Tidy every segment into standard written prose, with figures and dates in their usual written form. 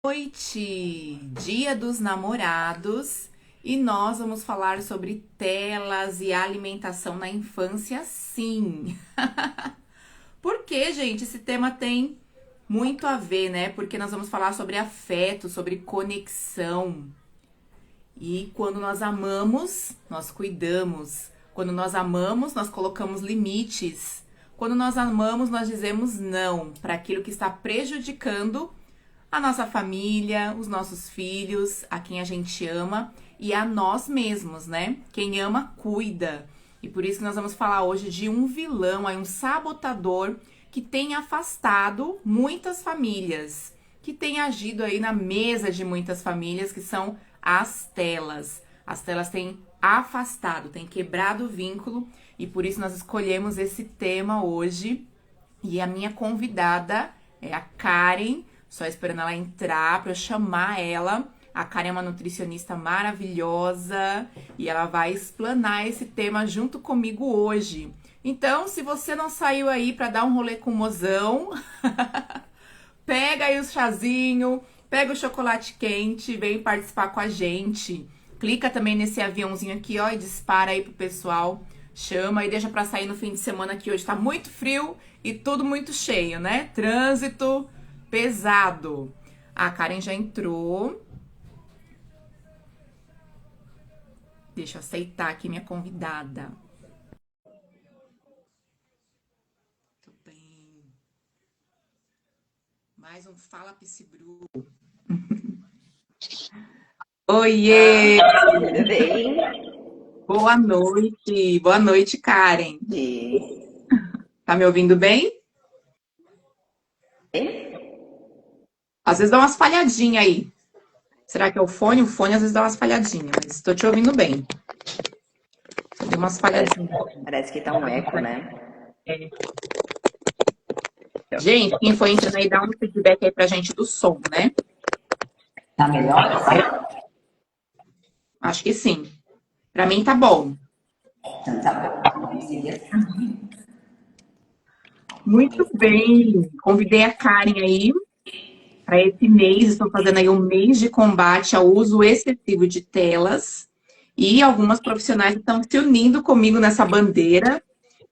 Noite, Dia dos Namorados, e nós vamos falar sobre telas e alimentação na infância, sim. Porque, gente, esse tema tem muito a ver, né? Porque nós vamos falar sobre afeto, sobre conexão. E quando nós amamos, nós cuidamos. Quando nós amamos, nós colocamos limites. Quando nós amamos, nós dizemos não para aquilo que está prejudicando a nossa família, os nossos filhos, a quem a gente ama e a nós mesmos, né? Quem ama, cuida. E por isso que nós vamos falar hoje de um vilão, aí um sabotador que tem afastado muitas famílias, que tem agido aí na mesa de muitas famílias, que são as telas. As telas têm afastado, têm quebrado o vínculo e por isso nós escolhemos esse tema hoje. E a minha convidada é a Karen. Só esperando ela entrar para eu chamar ela. A Karen é uma nutricionista maravilhosa e ela vai explanar esse tema junto comigo hoje. Então, se você não saiu aí para dar um rolê com o mozão, pega aí o chazinho, pega o chocolate quente, vem participar com a gente. Clica também nesse aviãozinho aqui, ó, e dispara aí pro pessoal. Chama e deixa para sair no fim de semana, que hoje tá muito frio e tudo muito cheio, né? Trânsito pesado. A Karen já entrou. Deixa eu aceitar aqui minha convidada. Muito bem. Mais um Fala Psibru. Oiê! Tudo bem? Boa noite. Boa noite, Karen. E... Tá me ouvindo bem? Às vezes dá umas falhadinhas aí. Será que é o fone? O fone às vezes dá umas falhadinhas, mas estou te ouvindo bem. Só deu umas falhadinhas. Parece que tá um eco, né? É. Gente, quem foi entrando aí, dá um feedback aí pra gente do som, né? Tá melhor assim? Acho que sim. Pra mim tá bom. Então tá bom. Vamos seguir assim. Muito bem. Convidei a Karen aí para esse mês. Estou fazendo aí um mês de combate ao uso excessivo de telas. E algumas profissionais estão se unindo comigo nessa bandeira.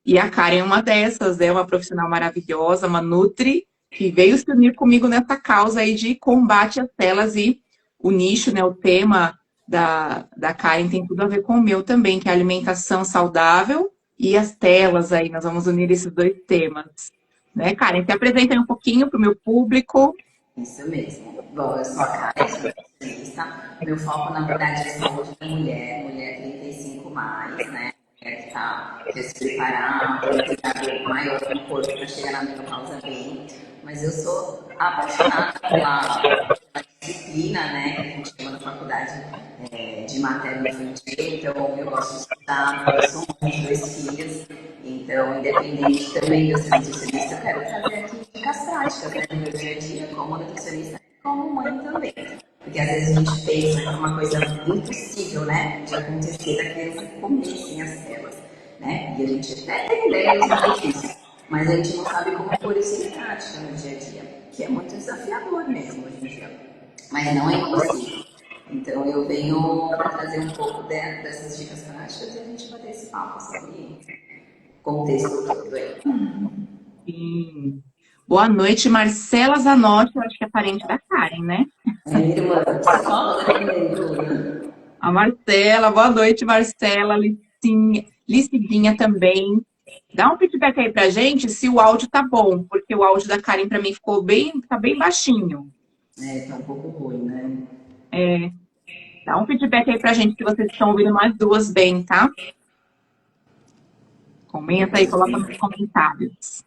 E a Karen é uma dessas, é uma profissional maravilhosa, uma nutri, que veio se unir comigo nessa causa aí de combate às telas. E o nicho, né, o tema da Karen tem tudo a ver com o meu também, que é a alimentação saudável e as telas aí. Nós vamos unir esses dois temas. Né, Karen? Se apresenta aí um pouquinho para o meu público. Isso mesmo. Bom, eu sou a Karen, sou nutricionista. Meu foco, na verdade, é saúde da mulher, mulher 35 mais, né? Mulher que tá quer se preparar, tem um cuidado maior do corpo para chegar na menopausa bem. Mas eu sou apaixonada pela disciplina, né, que a gente chama na faculdade de materno infantil, então eu gosto de estudar, eu sou mãe de 2 filhos, então independente também de eu ser nutricionista, eu quero trazer aqui dicas práticas, né, do meu dia a dia, como nutricionista e como mãe também. Porque às vezes a gente pensa que é uma coisa impossível, né, de acontecer da criança comer sem as células, né, e a gente até tem ideia de difícil, mas a gente não sabe como pôr isso em prática no dia a dia, que é muito desafiador mesmo hoje em dia. Mas não é impossível. Então eu venho para trazer um pouco dessas dicas práticas e a gente bater esse papo sobre o contexto todo aí. Sim. Boa noite, Marcela Zanotti, eu acho que é parente da Karen, né? É, irmã, você fala também, Bruna? A Marcela, boa noite, Marcela, Licidinha também. Dá um feedback aí pra gente se o áudio tá bom, porque o áudio da Karen pra mim ficou tá bem baixinho. Tá um pouco ruim, né? É, dá um feedback aí pra gente que vocês estão ouvindo nós duas bem, tá? Comenta aí, coloca nos comentários.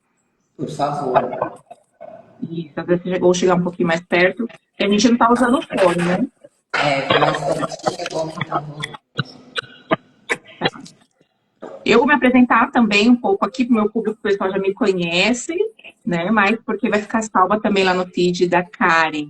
Por favor. Isso, às vezes você chegar um pouquinho mais perto, porque a gente não tá usando o fone, né? Mais pertinho, vamos aumentar o volume. Eu vou me apresentar também um pouco aqui para o meu público, o pessoal já me conhece, né? Mas porque vai ficar salva também lá no feed da Karen.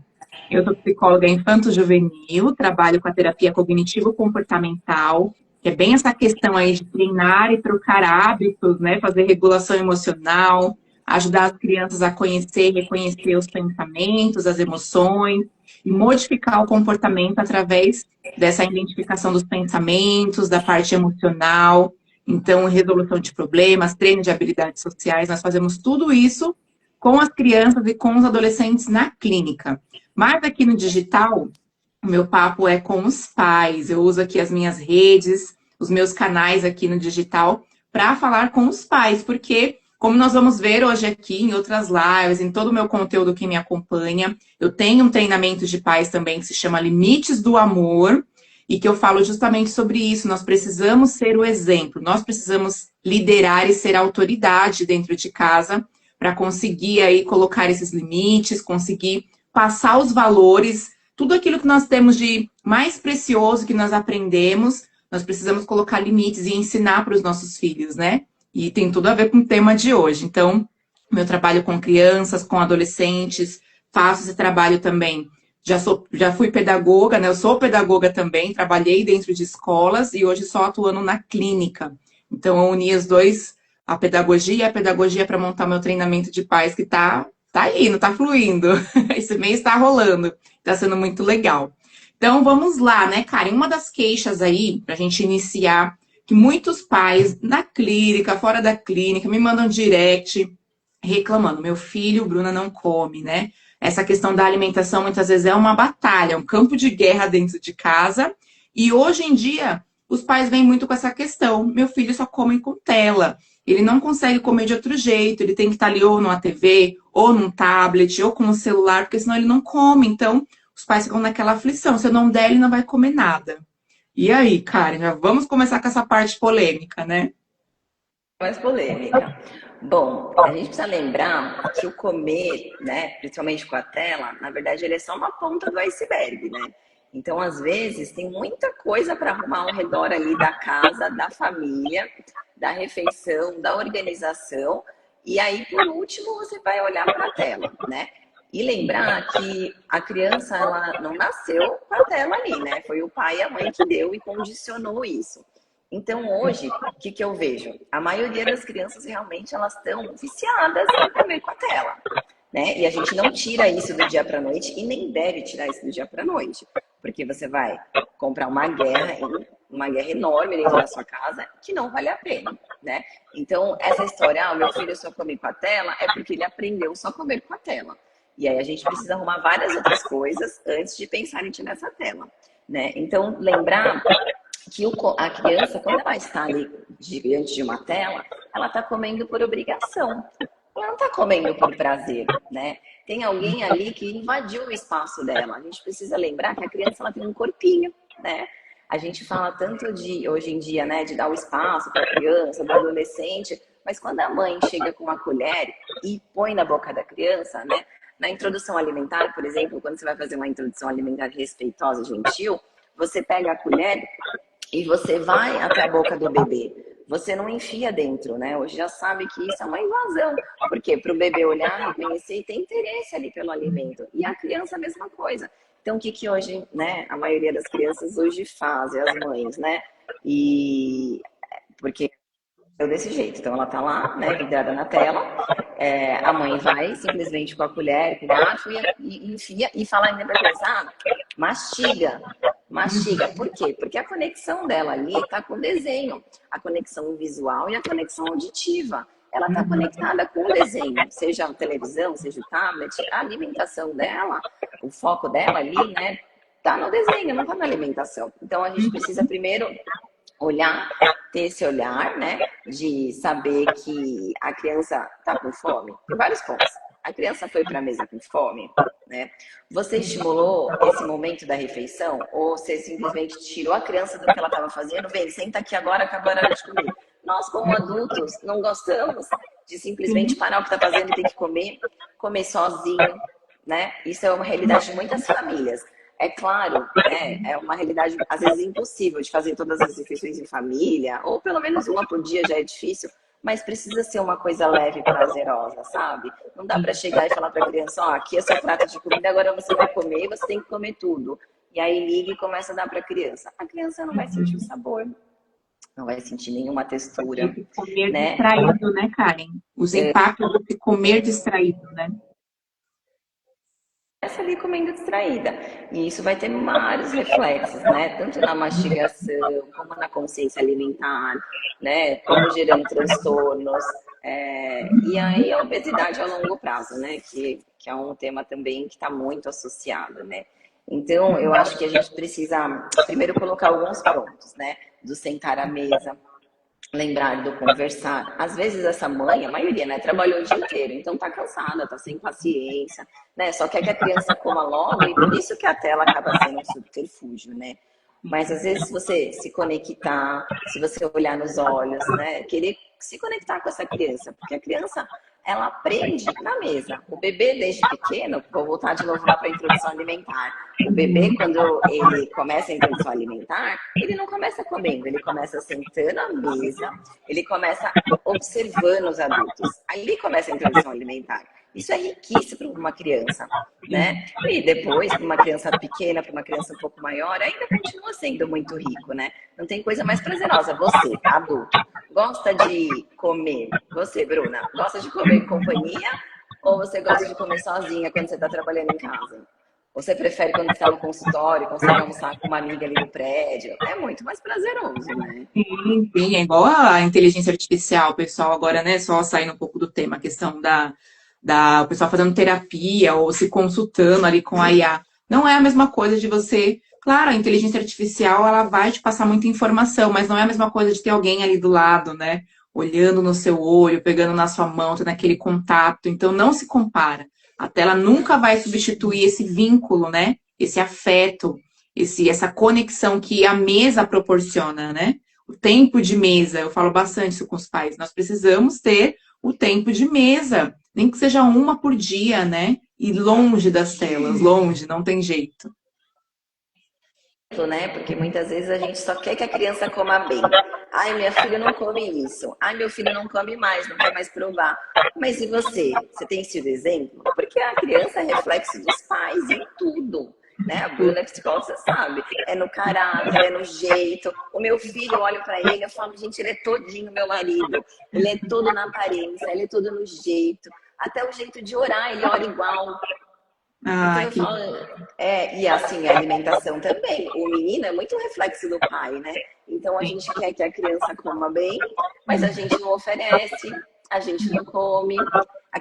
Eu sou psicóloga infanto-juvenil, trabalho com a terapia cognitivo-comportamental, que é bem essa questão aí de treinar e trocar hábitos, né? Fazer regulação emocional, ajudar as crianças a conhecer e reconhecer os pensamentos, as emoções, e modificar o comportamento através dessa identificação dos pensamentos, da parte emocional, então resolução de problemas, treino de habilidades sociais, nós fazemos tudo isso com as crianças e com os adolescentes na clínica. Mas aqui no digital, o meu papo é com os pais. Eu uso aqui as minhas redes, os meus canais aqui no digital para falar com os pais, porque como nós vamos ver hoje aqui em outras lives, em todo o meu conteúdo que me acompanha, eu tenho um treinamento de pais também que se chama Limites do Amor e que eu falo justamente sobre isso. Nós precisamos ser o exemplo, nós precisamos liderar e ser autoridade dentro de casa para conseguir aí colocar esses limites, conseguir passar os valores, tudo aquilo que nós temos de mais precioso que nós aprendemos, nós precisamos colocar limites e ensinar para os nossos filhos, né? E tem tudo a ver com o tema de hoje. Então, meu trabalho com crianças, com adolescentes, faço esse trabalho também. Já fui pedagoga, né? Eu sou pedagoga também, trabalhei dentro de escolas e hoje só atuando na clínica. Então, eu uni as dois, a pedagogia e a pedagogia para montar meu treinamento de pais que tá indo, tá fluindo. Esse mês está rolando, tá sendo muito legal. Então, vamos lá, né, Karen? Uma das queixas aí, para a gente iniciar, que muitos pais, na clínica, fora da clínica, me mandam direct reclamando: meu filho, Bruna, não come, né? Essa questão da alimentação muitas vezes é uma batalha, um campo de guerra dentro de casa. E hoje em dia, os pais vêm muito com essa questão: meu filho só come com tela. Ele não consegue comer de outro jeito, ele tem que estar ali ou numa TV, ou num tablet, ou com um celular, porque senão ele não come. Então, os pais ficam naquela aflição: se eu não der, ele não vai comer nada. E aí, Karen, já vamos começar com essa parte polêmica, né? Mais polêmica. Bom, a gente precisa lembrar que o comer, né, principalmente com a tela, na verdade ele é só uma ponta do iceberg, né? Então, às vezes, tem muita coisa para arrumar ao redor ali da casa, da família, da refeição, da organização. E aí, por último, você vai olhar para a tela, né? E lembrar que a criança, ela não nasceu com a tela ali, né? Foi o pai e a mãe que deu e condicionou isso. Então, hoje, o que eu vejo? A maioria das crianças realmente elas estão viciadas em comer com a tela, né? E a gente não tira isso do dia para a noite e nem deve tirar isso do dia para a noite, porque você vai comprar uma guerra enorme dentro da sua casa que não vale a pena, né? Então, essa história, o meu filho só come com a tela, é porque ele aprendeu só a comer com a tela. E aí a gente precisa arrumar várias outras coisas antes de pensar em tirar essa tela, né? Então, lembrar que a criança, quando ela está ali diante de uma tela, ela está comendo por obrigação. Ela não está comendo por prazer, né? Tem alguém ali que invadiu o espaço dela. A gente precisa lembrar que a criança ela tem um corpinho, né? A gente fala tanto de, hoje em dia, né, de dar o espaço para a criança, do adolescente, mas quando a mãe chega com uma colher e põe na boca da criança, né? Na introdução alimentar, por exemplo, quando você vai fazer uma introdução alimentar respeitosa, gentil, você pega a colher e você vai até a boca do bebê. Você não enfia dentro, né? Hoje já sabe que isso é uma invasão. Porque para o bebê olhar, reconhecer e ter interesse ali pelo alimento. E a criança a mesma coisa. Então, o que hoje, né? A maioria das crianças hoje fazem, as mães, né? E porque é desse jeito. Então, ela tá lá, né? Vidrada na tela. A mãe vai simplesmente com a colher, com o garfo e enfia e fala ainda para a criança: mastiga. Mastiga. Por quê? Porque a conexão dela ali está com o desenho. A conexão visual e a conexão auditiva. Ela está conectada com o desenho. Seja a televisão, seja o tablet. A alimentação dela, o foco dela ali, né? Tá no desenho, não tá na alimentação. Então, a gente precisa primeiro olhar, ter esse olhar, né? De saber que a criança tá com fome. Tem vários pontos. A criança foi para a mesa com fome, né? Você estimulou esse momento da refeição ou você simplesmente tirou a criança do que ela estava fazendo? Vem, senta aqui agora, acabou a hora de comer. Nós, como adultos, não gostamos de simplesmente parar o que está fazendo e ter que comer sozinho, né? Isso é uma realidade de muitas famílias. É claro, é uma realidade, às vezes, impossível de fazer todas as refeições em família, ou pelo menos uma por dia já é difícil, mas precisa ser uma coisa leve e prazerosa, sabe? Não dá para chegar e falar para a criança: ó, aqui é seu prato de comida, agora você vai comer e você tem que comer tudo. E aí liga e começa a dar para a criança. A criança não vai sentir o sabor, não vai sentir nenhuma textura, Esse comer né? distraído, né, Karen? Os impactos de comer distraído, né? ali comendo distraída. E isso vai ter vários reflexos, né? Tanto na mastigação, como na consciência alimentar, né? Como gerando transtornos. E aí a obesidade a longo prazo, né? Que é um tema também que está muito associado, né? Então, eu acho que a gente precisa primeiro colocar alguns pontos, né? Do sentar à mesa, lembrar do conversar. Às vezes essa mãe, a maioria, né, trabalhou o dia inteiro, então tá cansada, tá sem paciência, né? Só quer que a criança coma logo e por isso que a tela acaba sendo um subterfúgio, né? Mas às vezes se você se conectar, se você olhar nos olhos, né, querer se conectar com essa criança, porque a criança ela aprende na mesa. O bebê desde pequeno, vou voltar de novo lá para a introdução alimentar. O bebê, quando ele começa a introdução alimentar, ele não começa comendo, ele começa sentando à mesa, ele começa observando os adultos. Aí começa a introdução alimentar. Isso é riquíssimo para uma criança, né? E depois, para uma criança pequena, para uma criança um pouco maior, ainda continua sendo muito rico, né? Não tem coisa mais prazerosa. Você, adulto, gosta de comer? Você, Bruna, gosta de comer em companhia? Ou você gosta de comer sozinha quando você está trabalhando em casa? Você prefere quando está no consultório, consegue almoçar com uma amiga ali no prédio? É muito mais prazeroso, né? Sim, é igual a inteligência artificial, pessoal, agora, né, só saindo um pouco do tema, a questão o pessoal fazendo terapia ou se consultando ali com a IA. Não é a mesma coisa de você. Claro, a inteligência artificial, ela vai te passar muita informação, mas não é a mesma coisa de ter alguém ali do lado, né? Olhando no seu olho, pegando na sua mão, tendo aquele contato. Então, não se compara. A tela nunca vai substituir esse vínculo, né? Esse afeto, essa conexão que a mesa proporciona, né? O tempo de mesa, eu falo bastante isso com os pais. Nós precisamos ter o tempo de mesa, nem que seja uma por dia, né? E longe das telas, longe, não tem jeito. Né? Porque muitas vezes a gente só quer que a criança coma bem. Ai, minha filha não come isso. Ai, meu filho não come mais, não quer mais provar. Mas e você? Você tem sido exemplo? Porque a criança é reflexo dos pais em tudo. Né? A Bruna é psicóloga, você sabe. É no caráter, é no jeito. O meu filho, eu olho pra ele e falo, gente, ele é todinho meu marido. Ele é todo na aparência, ele é todo no jeito. Até o jeito de orar, ele ora igual. Então eu falo, e assim, a alimentação também. O menino é muito reflexo do pai, né? Então a gente quer que a criança coma bem, mas a gente não oferece, a gente não come.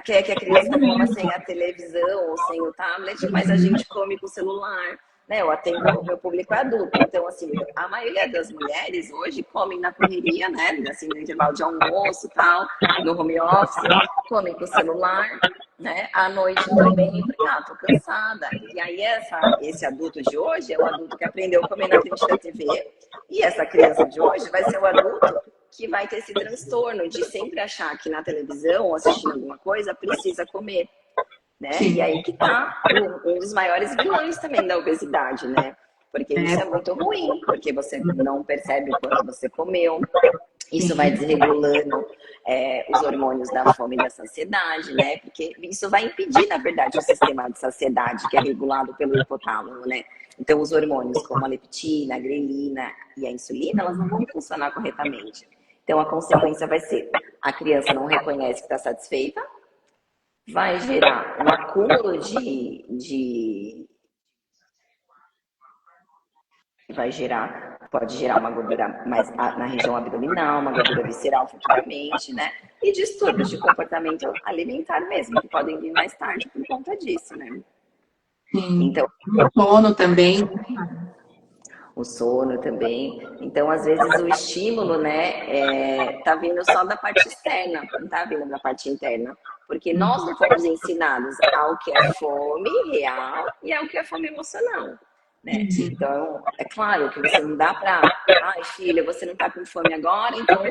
Quer que a criança coma sem a televisão ou sem o tablet, mas a gente come com o celular. Né? Eu atendo o meu público adulto. Então, assim, a maioria das mulheres hoje comem na correria, né? Assim, no intervalo de almoço e tal, no home office, comem com o celular. Né? À noite também, porque tô cansada. E aí esse adulto de hoje é o adulto que aprendeu a comer na frente da TV. E essa criança de hoje vai ser o adulto que vai ter esse transtorno de sempre achar que na televisão ou assistindo alguma coisa precisa comer. Né? E aí que tá um dos maiores vilões também da obesidade, né? Porque isso é muito ruim, porque você não percebe o quanto você comeu. Isso vai desregulando os hormônios da fome e da saciedade, né? Porque isso vai impedir, na verdade, o sistema de saciedade, que é regulado pelo hipotálamo, né? Então, os hormônios como a leptina, a grelina e a insulina, elas não vão funcionar corretamente. Então, a consequência vai ser, a criança não reconhece que está satisfeita, vai gerar um acúmulo pode gerar uma gordura mais na região abdominal, uma gordura visceral futuramente, né? E distúrbios de comportamento alimentar mesmo, que podem vir mais tarde por conta disso, né? Então, o sono também. O sono também. Então, às vezes, o estímulo, né, tá vindo só da parte externa, não tá vindo da parte interna. Porque nós não fomos ensinados ao que é fome real e ao que é fome emocional. Né? Então, é claro que você não dá para... Ai, filha, você não tá com fome agora, então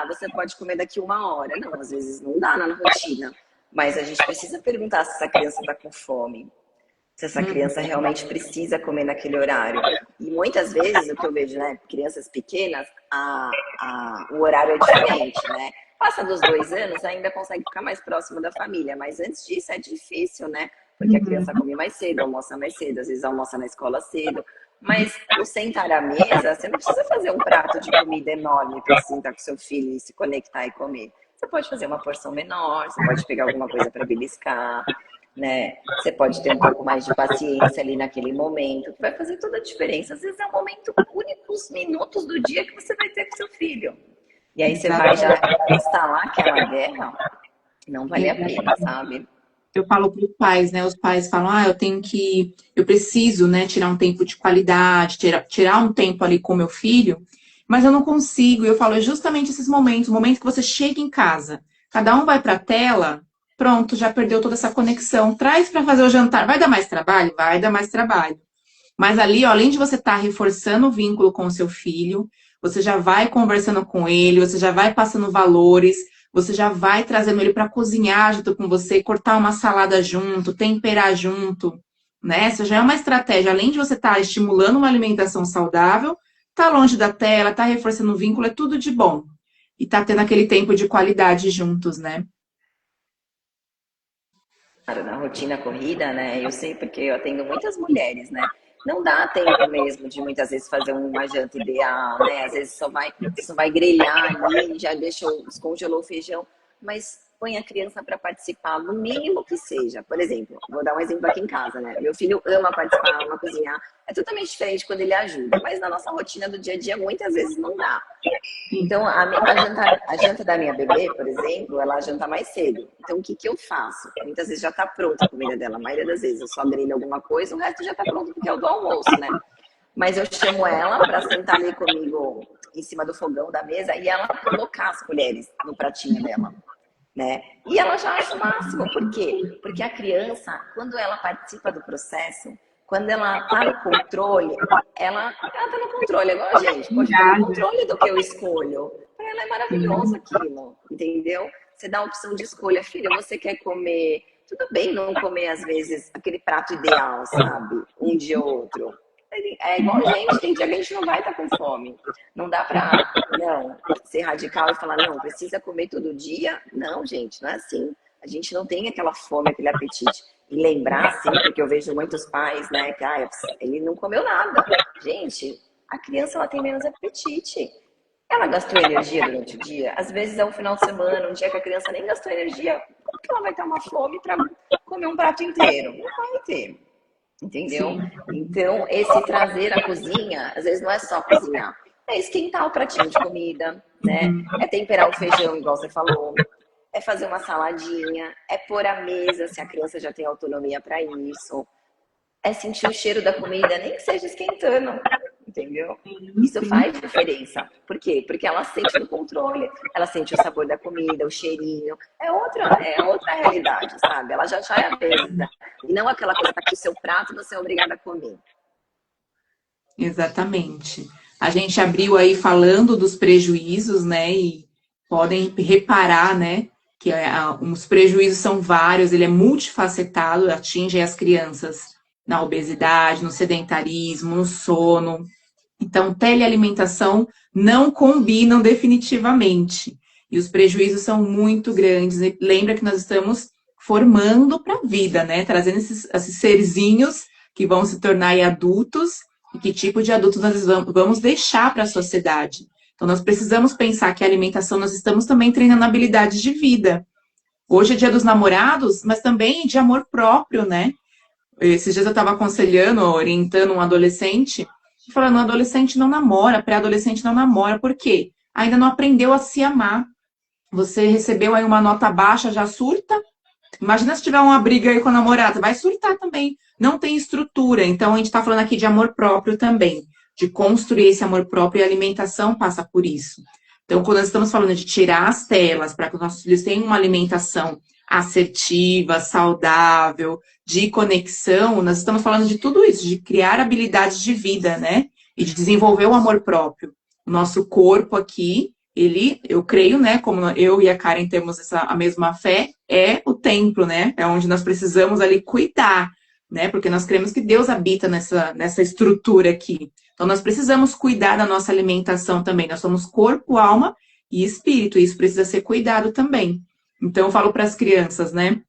você pode comer daqui 1 hora. Não, às vezes não dá na rotina. Mas a gente precisa perguntar se essa criança tá com fome. Se essa criança realmente precisa comer naquele horário. E muitas vezes, o que eu vejo, né, crianças pequenas, o horário é diferente, né? Passa dos 2 anos, ainda consegue ficar mais próximo da família, mas antes disso é difícil, né? Porque a criança come mais cedo, almoça mais cedo, às vezes almoça na escola cedo. Mas o sentar à mesa, você não precisa fazer um prato de comida enorme para sentar com seu filho e se conectar e comer. Você pode fazer uma porção menor, você pode pegar alguma coisa para beliscar, né? Você pode ter um pouco mais de paciência ali naquele momento, que vai fazer toda a diferença. Às vezes é um momento único, os minutos do dia que você vai ter com seu filho. E aí você vai já instalar aquela guerra, não vale a pena, sabe? Eu falo para os pais, né? Os pais falam, eu preciso, né, tirar um tempo de qualidade, tirar um tempo ali com meu filho, mas eu não consigo. E eu falo, é justamente esses momentos, o momento que você chega em casa, cada um vai para a tela, pronto, já perdeu toda essa conexão. Traz para fazer o jantar. Vai dar mais trabalho? Vai dar mais trabalho. Mas ali, ó, além de você estar reforçando o vínculo com o seu filho, você já vai conversando com ele, você já vai passando valores, você já vai trazendo ele para cozinhar junto com você, cortar uma salada junto, temperar junto, né? Isso já é uma estratégia. Além de você estar estimulando uma alimentação saudável, tá longe da tela, tá reforçando o vínculo, é tudo de bom. E tá tendo aquele tempo de qualidade juntos, né? Claro, na rotina corrida, né? Eu sei porque eu atendo muitas mulheres, né? Não dá tempo mesmo de muitas vezes fazer uma janta ideal, né? Às vezes só vai grelhar ali, já deixou, descongelou o feijão, mas põe a criança para participar, no mínimo que seja. Por exemplo, vou dar um exemplo aqui em casa, né? Meu filho ama participar, ama cozinhar. É totalmente diferente quando ele ajuda, mas na nossa rotina do dia a dia, muitas vezes não dá. Então, a janta da minha bebê, por exemplo, ela janta mais cedo. Então, o que que eu faço? Muitas vezes já está pronta a comida dela. A maioria das vezes eu só grelho alguma coisa, o resto já está pronto porque é o do almoço, né? Mas eu chamo ela para sentar ali comigo em cima do fogão da mesa e ela colocar as colheres no pratinho dela, né? E ela já acha o máximo. Por quê? Porque a criança, quando ela participa do processo, quando ela tá no controle, ela tá no controle, igual a gente, pode estar no controle do que eu escolho. Para ela é maravilhoso aquilo, entendeu? Você dá a opção de escolha, filha, você quer comer, tudo bem não comer às vezes aquele prato ideal, sabe? Um dia ou outro. É igual a gente, tem dia que a gente não vai estar com fome. Não dá pra, não, ser radical e falar, não, precisa comer todo dia. Não, gente, não é assim. A gente não tem aquela fome, aquele apetite. E lembrar, assim, porque eu vejo muitos pais, né, que ele não comeu nada. Gente, a criança ela tem menos apetite. Ela gastou energia durante o dia. Às vezes é um final de semana, um dia que a criança nem gastou energia. Como que ela vai ter uma fome para comer um prato inteiro? Não vai ter. Entendeu? Sim. Então, esse trazer a cozinha, às vezes não é só cozinhar. É esquentar o pratinho de comida, né? É temperar o feijão, igual você falou. É fazer uma saladinha, é pôr a mesa, se a criança já tem autonomia para isso. É sentir o cheiro da comida, nem que seja esquentando, entendeu? Isso faz diferença. Por quê? Porque ela sente no controle, ela sente o sabor da comida, o cheirinho. É outra realidade, sabe? Ela já é a mesa. E não aquela coisa que tá aqui o seu prato e você é obrigada a comer. Exatamente. A gente abriu aí falando dos prejuízos, né? E podem reparar, né? Que os prejuízos são vários, ele é multifacetado, atinge as crianças na obesidade, no sedentarismo, no sono. Então, telealimentação não combinam definitivamente. E os prejuízos são muito grandes. E lembra que nós estamos formando para a vida, né? Trazendo esses serzinhos que vão se tornar aí adultos e que tipo de adultos nós vamos deixar para a sociedade. Então, nós precisamos pensar que a alimentação, nós estamos também treinando habilidades de vida. Hoje é dia dos namorados, mas também de amor próprio, né? Esses dias eu estava aconselhando, orientando um adolescente, falando, um adolescente não namora, pré-adolescente não namora, por quê? Ainda não aprendeu a se amar. Você recebeu aí uma nota baixa, já surta? Imagina se tiver uma briga aí com a namorada, vai surtar também. Não tem estrutura. Então, a gente está falando aqui de amor próprio também, de construir esse amor próprio e a alimentação passa por isso. Então, quando nós estamos falando de tirar as telas para que os nossos filhos tenham uma alimentação assertiva, saudável, de conexão, nós estamos falando de tudo isso, de criar habilidades de vida, né? E de desenvolver o amor próprio. O nosso corpo aqui, eu creio, né, como eu e a Karen temos a mesma fé, é o templo, né? É onde nós precisamos ali cuidar, né? Porque nós cremos que Deus habita nessa estrutura aqui. Então, nós precisamos cuidar da nossa alimentação também. Nós somos corpo, alma e espírito. E isso precisa ser cuidado também. Então, eu falo para as crianças, né?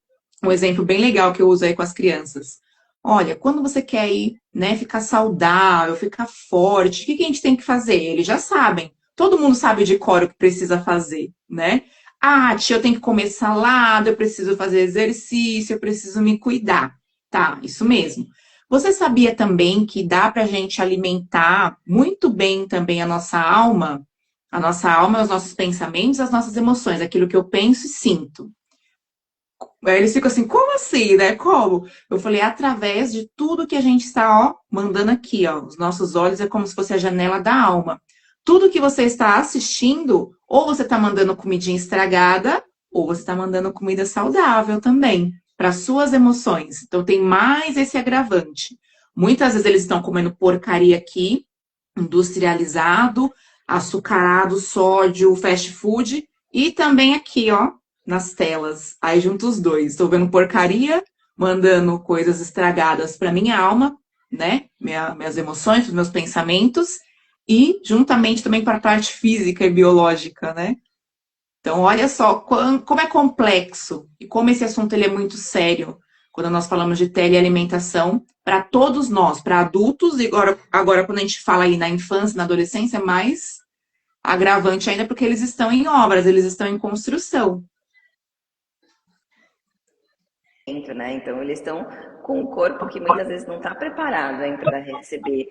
Um exemplo bem legal que eu uso aí com as crianças. Olha, quando você quer ir, né, ficar saudável, ficar forte, o que a gente tem que fazer? Eles já sabem. Todo mundo sabe de cor o que precisa fazer, né? Ah, tia, eu tenho que comer salada, eu preciso fazer exercício, eu preciso me cuidar. Tá, isso mesmo. Você sabia também que dá pra gente alimentar muito bem também a nossa alma? A nossa alma, os nossos pensamentos, as nossas emoções, aquilo que eu penso e sinto. Aí eles ficam assim, como assim, né? Como? Eu falei, através de tudo que a gente está, ó, mandando aqui, ó. Os nossos olhos é como se fosse a janela da alma. Tudo que você está assistindo, ou você está mandando comidinha estragada, ou você está mandando comida saudável também, para suas emoções. Então tem mais esse agravante. Muitas vezes eles estão comendo porcaria aqui, industrializado, açucarado, sódio, fast food, e também aqui, ó, nas telas. Aí junto os dois. Estou vendo porcaria, mandando coisas estragadas para minha alma, né? Minhas emoções, os meus pensamentos, e juntamente também para a parte física e biológica, né? Então, olha só como é complexo e como esse assunto ele é muito sério quando nós falamos de telealimentação para todos nós, para adultos, e agora quando a gente fala aí na infância, na adolescência, é mais agravante ainda porque eles estão em obras, eles estão em construção. Né? Então, eles estão com um corpo que muitas vezes não está preparado ainda para receber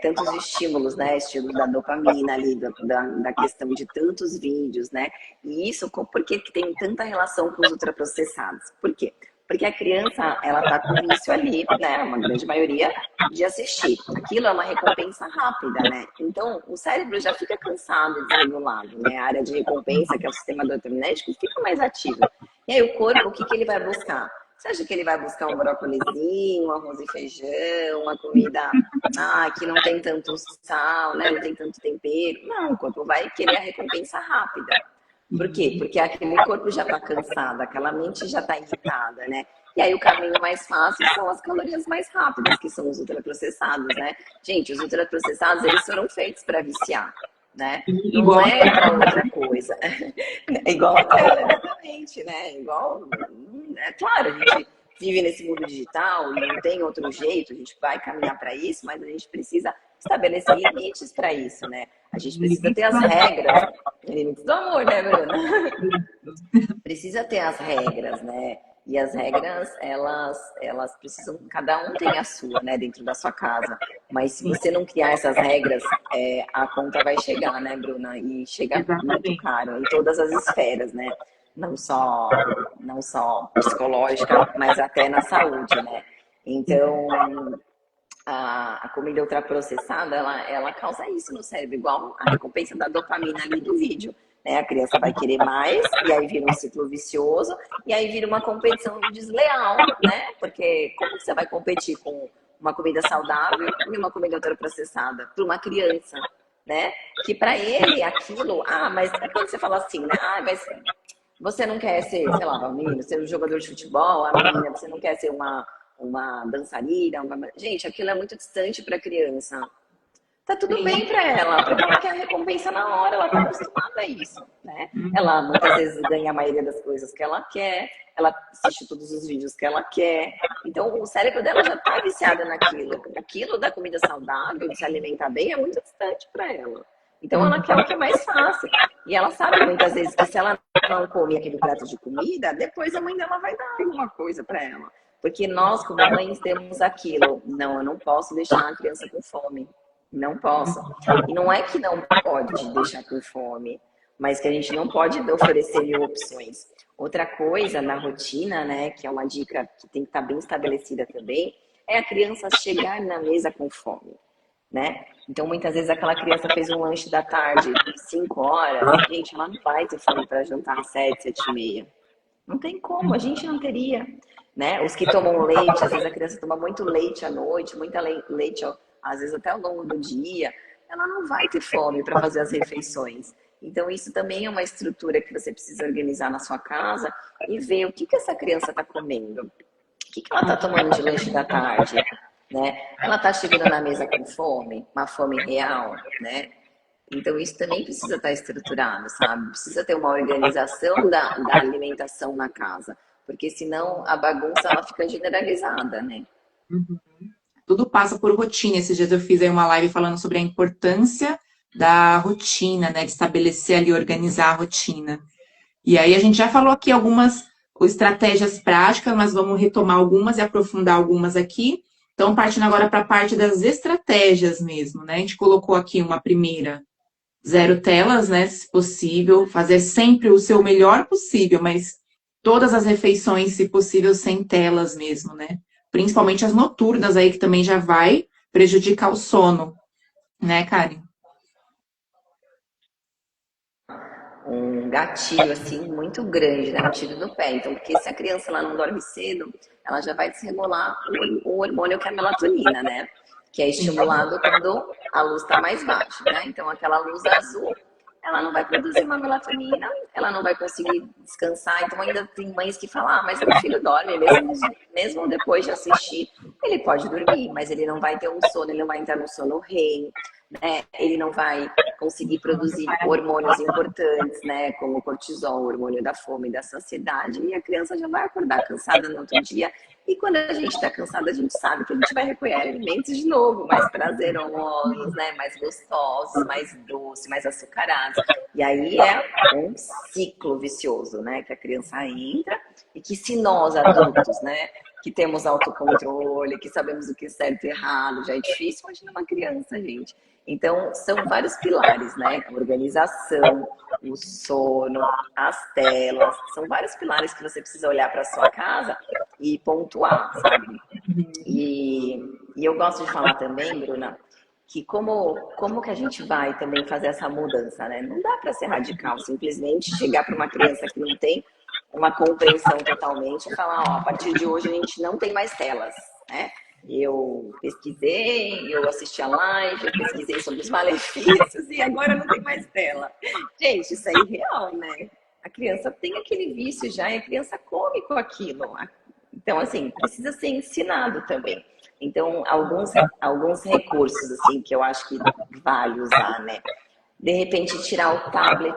tantos estímulos, né? Estímulos da dopamina ali, da questão de tantos vídeos, né? E isso, por que tem tanta relação com os ultraprocessados? Por quê? Porque a criança, ela tá com vício ali, né? Uma grande maioria de assistir. Aquilo é uma recompensa rápida, né? Então, o cérebro já fica cansado, desregulado, né? A área de recompensa, que é o sistema dopaminérgico, fica mais ativa. E aí o corpo, o que ele vai buscar? Você acha que ele vai buscar um brócolizinho, um arroz e feijão, uma comida que não tem tanto sal, né? Não tem tanto tempero? Não, o corpo vai querer a recompensa rápida. Por quê? Porque aquele corpo já está cansado, aquela mente já está irritada, né? E aí o caminho mais fácil são as calorias mais rápidas, que são os ultraprocessados, né? Gente, os ultraprocessados, eles foram feitos para viciar, né? Não é para outra coisa. É igual a tela, exatamente, né? Igual, é claro, a gente vive nesse mundo digital e não tem outro jeito, a gente vai caminhar para isso, mas a gente precisa estabelecer limites para isso, né? A gente precisa ter as regras, limites do amor, né, Bruna? Precisa ter as regras, né? E as regras, elas precisam, cada um tem a sua, né, dentro da sua casa. Mas se você não criar essas regras, a conta vai chegar, né, Bruna? E chega muito caro em todas as esferas, né? Não só psicológica, mas até na saúde, né? Então, a comida ultraprocessada, ela causa isso no cérebro, igual a recompensa da dopamina ali do vídeo. Né? A criança vai querer mais, e aí vira um ciclo vicioso, e aí vira uma competição desleal, né? Porque como você vai competir com uma comida saudável e uma comida ultraprocessada para uma criança, né? Que para ele aquilo, mas quando você fala assim, né? Mas você não quer ser, sei lá, uma menina, ser um jogador de futebol, a menina, você não quer ser uma dançarina, gente, aquilo é muito distante para a criança. Tá tudo bem para ela, porque ela quer a recompensa na hora, ela tá acostumada a isso, né? Ela muitas vezes ganha a maioria das coisas que ela quer, ela assiste todos os vídeos que ela quer. Então o cérebro dela já tá viciado naquilo. Aquilo da comida saudável, de se alimentar bem, é muito distante para ela. Então ela quer o que é mais fácil. E ela sabe muitas vezes que se ela não come aquele prato de comida, depois a mãe dela vai dar alguma coisa para ela. Porque nós, como mães, temos aquilo. Não, eu não posso deixar a criança com fome. Não posso. E não é que não pode deixar com fome, mas que a gente não pode oferecer mil opções. Outra coisa na rotina, né, que é uma dica que tem que estar bem estabelecida também, é a criança chegar na mesa com fome, né? Então, muitas vezes, aquela criança fez um lanche da tarde, 5 horas, gente, ela não vai ter fome para jantar às 7, 7 e meia. Não tem como, a gente não teria, né? Os que tomam leite, às vezes a criança toma muito leite à noite, muita leite, às vezes até ao longo do dia, ela não vai ter fome para fazer as refeições. Então, isso também é uma estrutura que você precisa organizar na sua casa e ver o que essa criança está comendo. O que ela está tomando de lanche da tarde, né? Ela está chegando na mesa com fome, uma fome real, né? Então, isso também precisa estar estruturado, sabe? Precisa ter uma organização da alimentação na casa, porque senão a bagunça ela fica generalizada, né? Uhum. Tudo passa por rotina. Esses dias eu fiz aí uma live falando sobre a importância da rotina, né? De estabelecer ali, organizar a rotina. E aí a gente já falou aqui algumas estratégias práticas, mas vamos retomar algumas e aprofundar algumas aqui. Então, partindo agora para a parte das estratégias mesmo, né? A gente colocou aqui uma primeira, 0 telas, né? Se possível, fazer sempre o seu melhor possível, mas todas as refeições, se possível, sem telas mesmo, né? Principalmente as noturnas aí, que também já vai prejudicar o sono, né, Karen? Um gatilho assim muito grande, né? Um tiro no pé. Então, porque se a criança ela não dorme cedo, ela já vai desregular o hormônio que é a melatonina, né? Que é estimulado quando a luz está mais baixa, né? Então, aquela luz azul, ela não vai produzir uma melatonina, ela não vai conseguir descansar. Então, ainda tem mães que falam, ah, mas meu filho dorme, mesmo depois de assistir, ele pode dormir, mas ele não vai ter um sono, ele não vai entrar no sono REM, né? Ele não vai conseguir produzir hormônios importantes, né? Como o cortisol, o hormônio da fome e da saciedade, e a criança já vai acordar cansada no outro dia. E quando a gente está cansada, a gente sabe que a gente vai recolher alimentos de novo, mais prazerosos, né? Mais gostosos, mais doces, mais açucarados. E aí é um ciclo vicioso, né? Que a criança entra e que se nós adultos, né? Que temos autocontrole, que sabemos o que é certo e errado, já é difícil, imagina uma criança, gente. Então, são vários pilares, né? A organização, o sono, as telas, são vários pilares que você precisa olhar para sua casa e pontuar, sabe? E eu gosto de falar também, Bruna, que como que a gente vai também fazer essa mudança, né? Não dá para ser radical, simplesmente chegar para uma criança que não tem uma compreensão totalmente e falar, ó, a partir de hoje a gente não tem mais telas, né? Eu pesquisei, eu assisti a live, eu pesquisei sobre os malefícios e agora não tem mais tela. Gente, isso é irreal, né? A criança tem aquele vício já e a criança come com aquilo. Então, assim, precisa ser ensinado também. Então, alguns recursos, assim, que eu acho que vale usar, né? De repente, tirar o tablet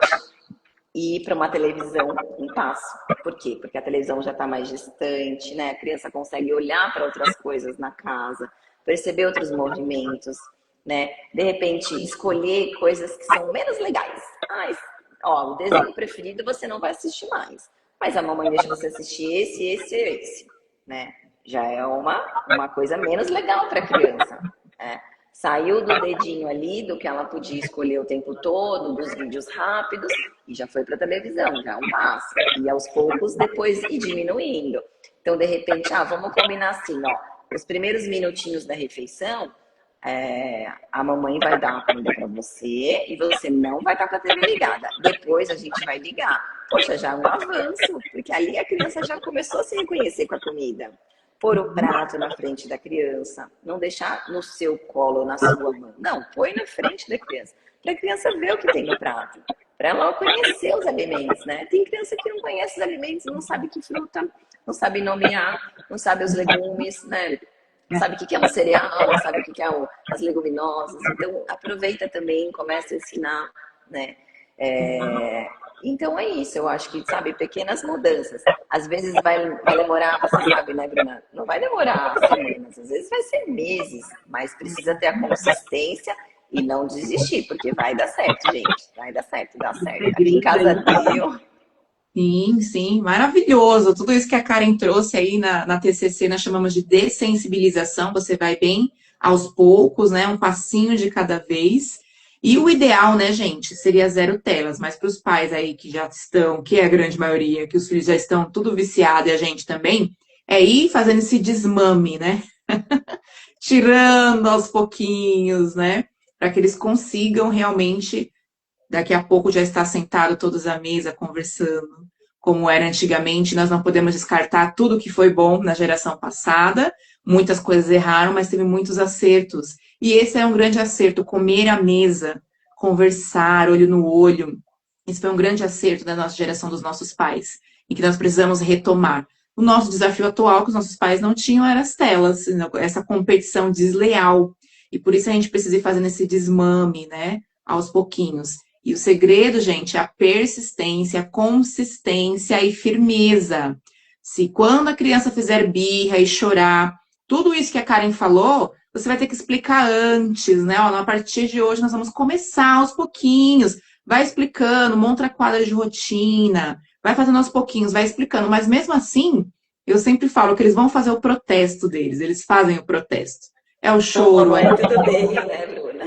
e ir para uma televisão um passo. Por quê? Porque a televisão já está mais distante, né? A criança consegue olhar para outras coisas na casa, perceber outros movimentos, né? De repente, escolher coisas que são menos legais. Ah, ó, o desenho preferido você não vai assistir mais. Mas a mamãe deixa você assistir esse, né? Já é uma coisa menos legal para a criança, né? Saiu do dedinho ali, do que ela podia escolher o tempo todo, dos vídeos rápidos, e já foi para a televisão, já é um passo. E aos poucos, depois ir diminuindo. Então, de repente, vamos combinar assim, ó. Os primeiros minutinhos da refeição, a mamãe vai dar uma comida para você e você não vai estar com a TV ligada. Depois a gente vai ligar. Poxa, já é um avanço, porque ali a criança já começou a se reconhecer com a comida. Pôr o prato na frente da criança, não deixar no seu colo ou na sua mão. Não, põe na frente da criança, para a criança ver o que tem no prato, para ela conhecer os alimentos, né? Tem criança que não conhece os alimentos, não sabe que fruta, não sabe nomear, não sabe os legumes, né? Não sabe o que é um cereal, não sabe o que é as leguminosas. Então, aproveita também, começa a ensinar, né? Então é isso, eu acho que, sabe, pequenas mudanças. Às vezes vai demorar, você sabe, né, Bruna? Não vai demorar semanas, às vezes vai ser meses, mas precisa ter a consistência e não desistir, porque vai dar certo, gente. Vai dar certo, dá certo. Aqui em casa deu. Sim, sim, maravilhoso. Tudo isso que a Karen trouxe aí na TCC, nós chamamos de dessensibilização. Você vai bem aos poucos, né? Um passinho de cada vez. E o ideal, né, gente, seria 0 telas, mas para os pais aí que já estão, que é a grande maioria, que os filhos já estão tudo viciado e a gente também, é ir fazendo esse desmame, né? Tirando aos pouquinhos, né? Para que eles consigam realmente, daqui a pouco já estar sentado todos à mesa conversando, como era antigamente. Nós não podemos descartar tudo que foi bom na geração passada. Muitas coisas erraram, mas teve muitos acertos. E esse é um grande acerto, comer à mesa, conversar, olho no olho. Esse foi um grande acerto da nossa geração, dos nossos pais, e que nós precisamos retomar. O nosso desafio atual, que os nossos pais não tinham, eram as telas, essa competição desleal. E por isso a gente precisa ir fazendo esse desmame, né, aos pouquinhos. E o segredo, gente, é a persistência, a consistência e firmeza. Se quando a criança fizer birra e chorar, tudo isso que a Karen falou, você vai ter que explicar antes, né? Ó, a partir de hoje nós vamos começar aos pouquinhos. Vai explicando, monta a quadra de rotina, vai fazendo aos pouquinhos, vai explicando. Mas mesmo assim, eu sempre falo que eles vão fazer o protesto deles, eles fazem o protesto. É o Ô, choro, mamãe, tudo bem, né, Bruna?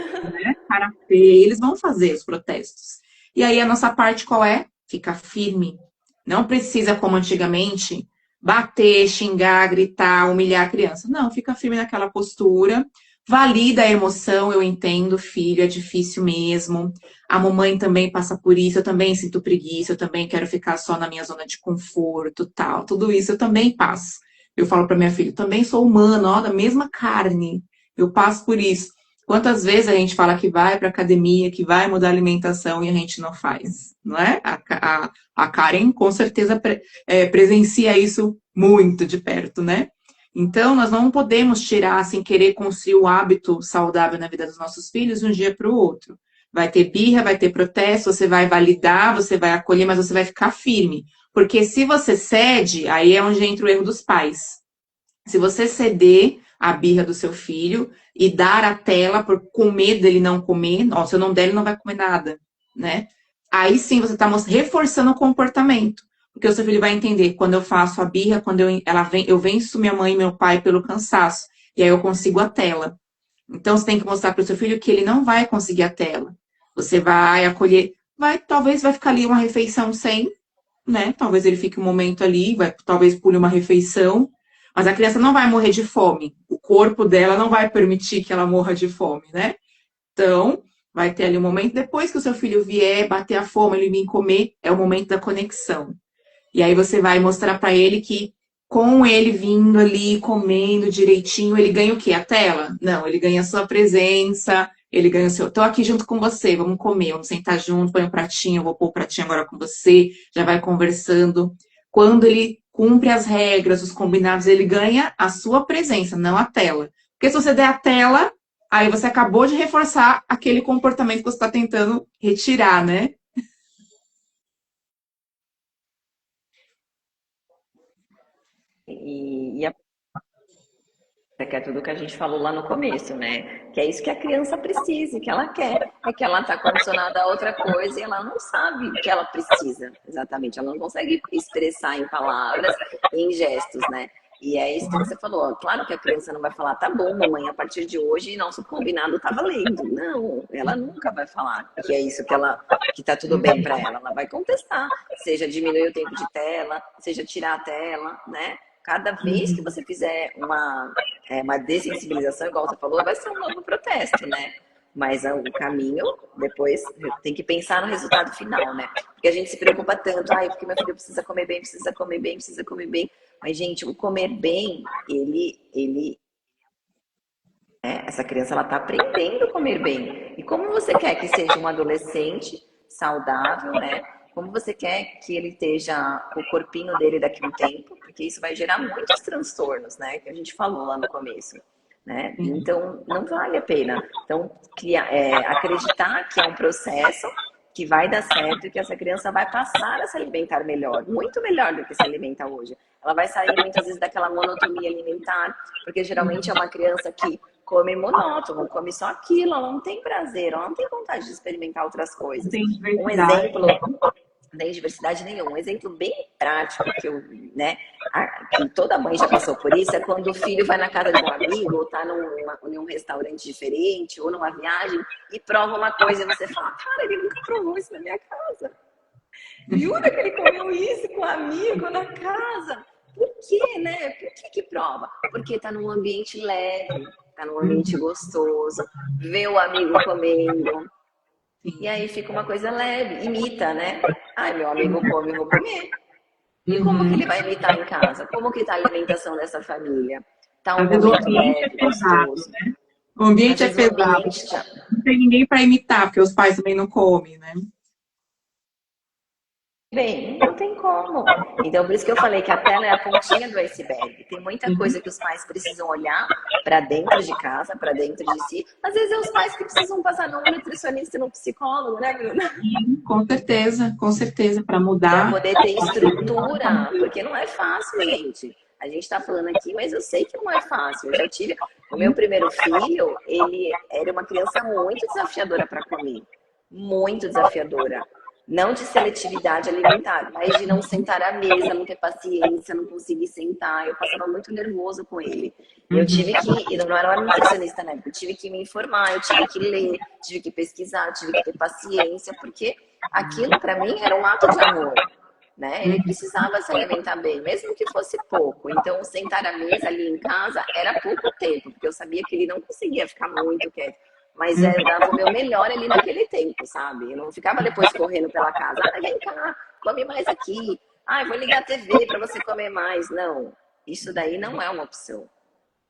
cara feia, eles vão fazer os protestos. E aí a nossa parte qual é? Ficar firme. Não precisa, como antigamente, bater, xingar, gritar, humilhar a criança. Não, fica firme naquela postura. Valida a emoção, eu entendo, filho, é difícil mesmo. A mamãe também passa por isso, eu também sinto preguiça, eu também quero ficar só na minha zona de conforto, tal. Tudo isso eu também passo. Eu falo para minha filha, também sou humana, ó, da mesma carne. Eu passo por isso. Quantas vezes a gente fala que vai para academia, que vai mudar a alimentação e a gente não faz, não é? A Karen com certeza presencia isso muito de perto, né? Então, nós não podemos tirar, assim, querer construir o hábito saudável na vida dos nossos filhos de um dia para o outro. Vai ter birra, vai ter protesto, você vai validar, você vai acolher, mas você vai ficar firme. Porque se você cede, aí é onde entra o erro dos pais. Se você ceder a birra do seu filho e dar a tela por com medo dele não comer, ó, se eu não der, ele não vai comer nada, né? Aí sim você está reforçando o comportamento. Porque o seu filho vai entender quando eu faço a birra, quando eu venço minha mãe e meu pai pelo cansaço. E aí eu consigo a tela. Então você tem que mostrar para o seu filho que ele não vai conseguir a tela. Você vai acolher, talvez vai ficar ali uma refeição sem, né? Talvez ele fique um momento ali, talvez pule uma refeição, mas a criança não vai morrer de fome. O corpo dela não vai permitir que ela morra de fome, né? Então, vai ter ali um momento, depois que o seu filho vier, bater a fome, ele vir comer, é o momento da conexão. E aí você vai mostrar para ele que com ele vindo ali, comendo direitinho, ele ganha o quê? A tela? Não, ele ganha a sua presença, ele ganha o seu. Tô aqui junto com você, vamos comer, vamos sentar junto, põe um pratinho, eu vou pôr o pratinho agora com você, já vai conversando. Quando ele cumpre as regras, os combinados, ele ganha a sua presença, não a tela. Porque se você der a tela, aí você acabou de reforçar aquele comportamento que você está tentando retirar, né? E que é tudo que a gente falou lá no começo, né? Que é isso que a criança precisa, que ela quer. É que ela está condicionada a outra coisa e ela não sabe o que ela precisa, exatamente. Ela não consegue expressar em palavras, em gestos, né? E é isso que você falou. Claro que a criança não vai falar, tá bom, mamãe, a partir de hoje nosso combinado tá valendo. Não, ela nunca vai falar que é isso que tá tudo bem para ela. Ela vai contestar, seja diminuir o tempo de tela, seja tirar a tela, né? Cada vez que você fizer uma dessensibilização, igual você falou, vai ser um novo protesto, né? Mas o caminho, depois, tem que pensar no resultado final, né? Porque a gente se preocupa tanto, porque meu filho precisa comer bem, precisa comer bem, precisa comer bem. Mas, gente, o comer bem, essa criança, ela tá aprendendo a comer bem. E como você quer que seja um adolescente saudável, né? Como você quer que ele esteja com o corpinho dele daqui a um tempo, porque isso vai gerar muitos transtornos, né? Que a gente falou lá no começo, né? Então, não vale a pena. Então, acreditar que é um processo que vai dar certo e que essa criança vai passar a se alimentar melhor, muito melhor do que se alimenta hoje. Ela vai sair muitas vezes daquela monotonia alimentar, porque geralmente é uma criança que come monótono, come só aquilo, ela não tem prazer, ela não tem vontade de experimentar outras coisas. Um exemplo, não tem diversidade nenhuma, um exemplo bem prático que toda mãe já passou por isso, é quando o filho vai na casa de um amigo, ou tá num restaurante diferente, ou numa viagem, e prova uma coisa e você fala, cara, ele nunca provou isso na minha casa. Jura que ele comeu isso com um amigo na casa? Por quê, né? Por que prova? Porque tá num ambiente leve, tá num ambiente gostoso, vê o amigo comendo, e aí fica uma coisa leve, imita, né? Meu amigo come, eu vou comer. E como que ele vai imitar em casa? Como que tá a alimentação dessa família? Tá um momento leve, gostoso. O ambiente é pesado. Não tem ninguém para imitar, porque os pais também não comem, né? Bem, não tem como. Então, por isso que eu falei que a tela é a pontinha do iceberg. Tem muita coisa que os pais precisam olhar para dentro de casa, para dentro de si. Às vezes é os pais que precisam passar num nutricionista e num psicólogo, né, Bruna? Com certeza, para mudar. Para poder ter estrutura, porque não é fácil, gente. A gente está falando aqui, mas eu sei que não é fácil. Eu já tive. O meu primeiro filho, ele era uma criança muito desafiadora para comer. Muito desafiadora. Não de seletividade alimentar, mas de não sentar à mesa, não ter paciência, não conseguir sentar. Eu passava muito nervoso com ele. Eu tive que, eu não era uma nutricionista na época, eu tive que me informar, eu tive que ler, tive que pesquisar, tive que ter paciência, porque aquilo para mim era um ato de amor, né? Ele precisava se alimentar bem, mesmo que fosse pouco. Então, sentar à mesa ali em casa era pouco tempo, porque eu sabia que ele não conseguia ficar muito quieto. Mas eu dava o meu melhor ali naquele tempo, sabe? Eu não ficava depois correndo pela casa. Ah, vem cá, come mais aqui. Ah, vou ligar a TV para você comer mais. Não, isso daí não é uma opção.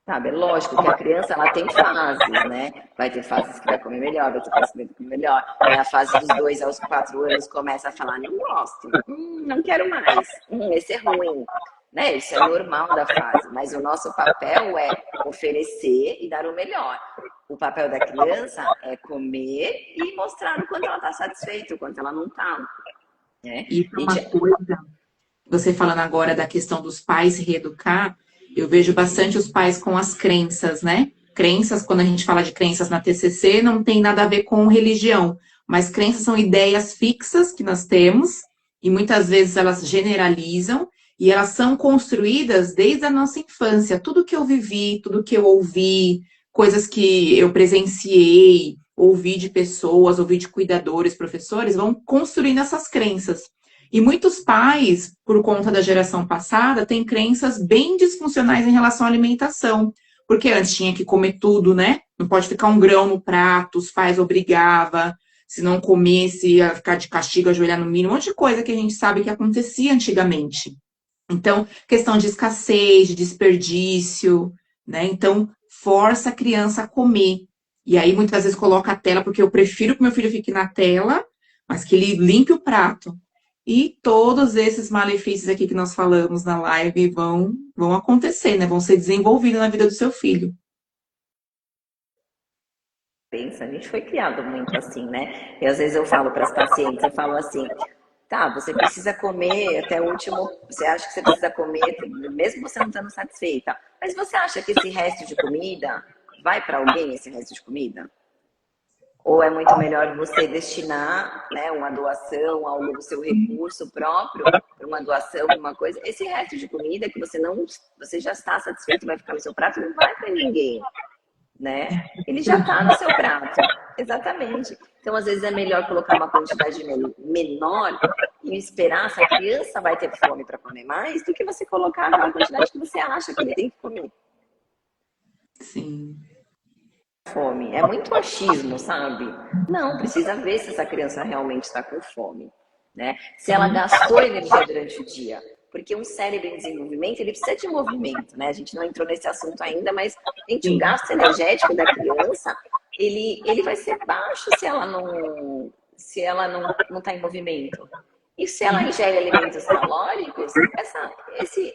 Sabe, é lógico que a criança ela tem fases, né? Vai ter fases que vai comer melhor, vai ter fases que vai comer melhor. Aí a fase dos 2 aos 4 anos começa a falar, não gosto, não quero mais, esse é ruim. Né? Isso é normal da fase, mas o nosso papel é oferecer e dar o melhor. O papel da criança é comer e mostrar o quanto ela está satisfeita, o quanto ela não está. Né? E uma coisa, você falando agora da questão dos pais se reeducar, eu vejo bastante os pais com as crenças, né? Crenças, quando a gente fala de crenças na TCC, não tem nada a ver com religião, mas crenças são ideias fixas que nós temos, e muitas vezes elas generalizam, e elas são construídas desde a nossa infância. Tudo que eu vivi, tudo que eu ouvi, coisas que eu presenciei, ouvi de pessoas, ouvi de cuidadores, professores, vão construindo essas crenças. E muitos pais, por conta da geração passada, têm crenças bem disfuncionais em relação à alimentação. Porque antes tinha que comer tudo, né? Não pode ficar um grão no prato, os pais obrigavam. Se não comesse, ia ficar de castigo, ajoelhar no mínimo. Um monte de coisa que a gente sabe que acontecia antigamente. Então, questão de escassez, de desperdício, né? Então, força a criança a comer. E aí, muitas vezes, coloca a tela, porque eu prefiro que meu filho fique na tela, mas que ele limpe o prato. E todos esses malefícios aqui que nós falamos na live vão acontecer, né? Vão ser desenvolvidos na vida do seu filho. Pensa, a gente foi criado muito assim, né? E às vezes eu falo para as pacientes, eu falo assim, tá, você precisa comer até o último, você acha que você precisa comer, mesmo você não estando satisfeita, mas você acha que esse resto de comida vai para alguém, esse resto de comida? Ou é muito melhor você destinar, né, uma doação, algo do seu recurso próprio, para uma doação, uma coisa. Esse resto de comida que você já está satisfeito, vai ficar no seu prato, não vai para ninguém, né? Ele já está no seu prato, exatamente. Então, às vezes é melhor colocar uma quantidade menor e esperar se a criança vai ter fome para comer mais, do que você colocar aquela quantidade que você acha que ele tem que comer. Sim. Fome. É muito achismo, sabe? Não, precisa ver se essa criança realmente está com fome, né? Se ela gastou energia durante o dia. Porque um cérebro em desenvolvimento, ele precisa de movimento, né? A gente não entrou nesse assunto ainda, mas, gente, o gasto energético da criança, ele vai ser baixo se ela não está em movimento. E se ela ingere alimentos calóricos,